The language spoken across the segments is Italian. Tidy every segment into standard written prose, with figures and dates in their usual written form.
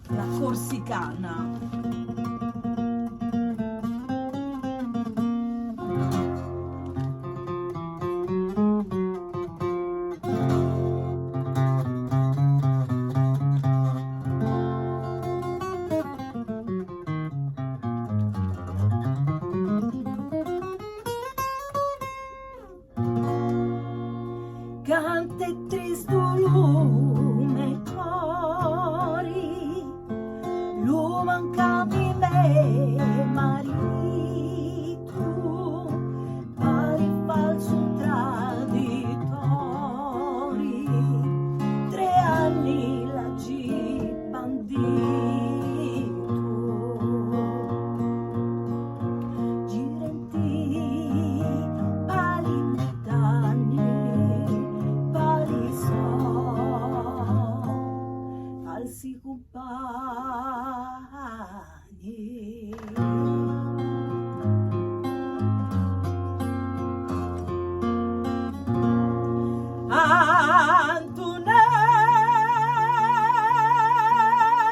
la corsicana. Cante tristo lume cori, luman capi me marito, pari falso traditori, 3 anni laggi bandito, girenti pali montagne, falsi compagni.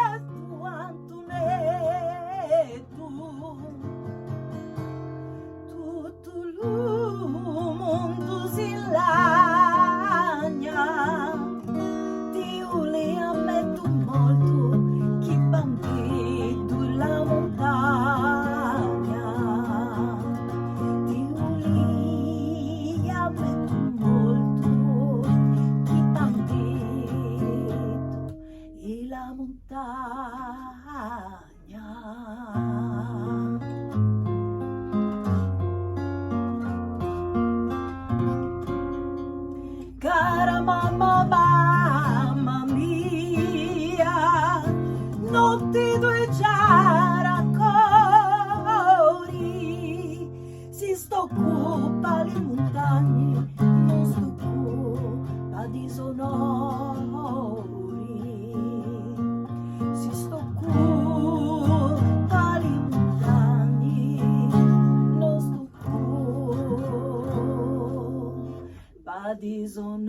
Antonetto, Antonetto, tutto il mondo si lagna, ti uli ammetto molto chi bambino la montagna, ti uli ammetto molto chi bambino la montagna. Cara mamma, mamma mia, non ti due già cori, si stoccupa le montagne, non stoccupa di sonori, si stoccupa le montagne, non stoccupa di sonori.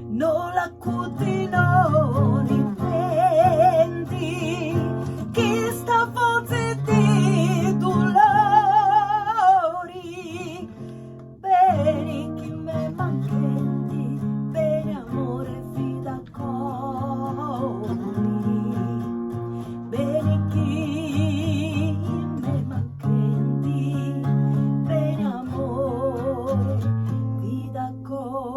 Non la cuti non riprendi, che sta forza di dolori, bene chi me manchendi, bene amore fida cori, bene chi me manchendi, bene amore fida cori.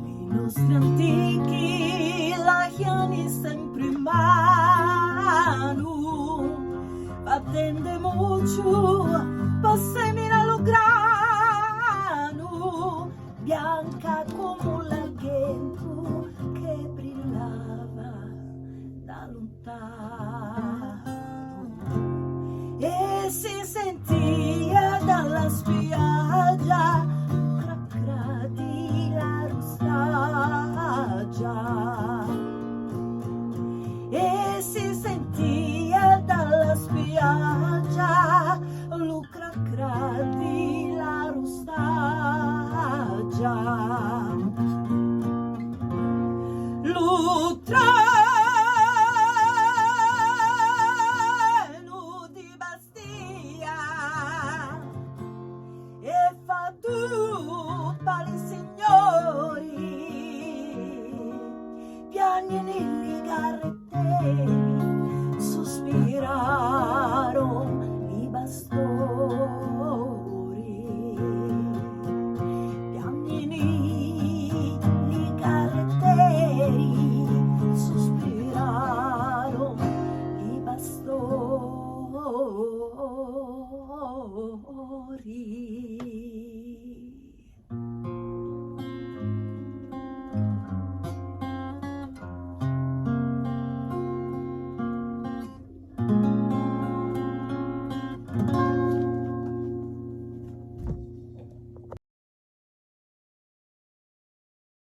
I nostri antichi lasciano sempre in mano, attende molto, passami lo grano, bianca come l'argento che brillava da lontano.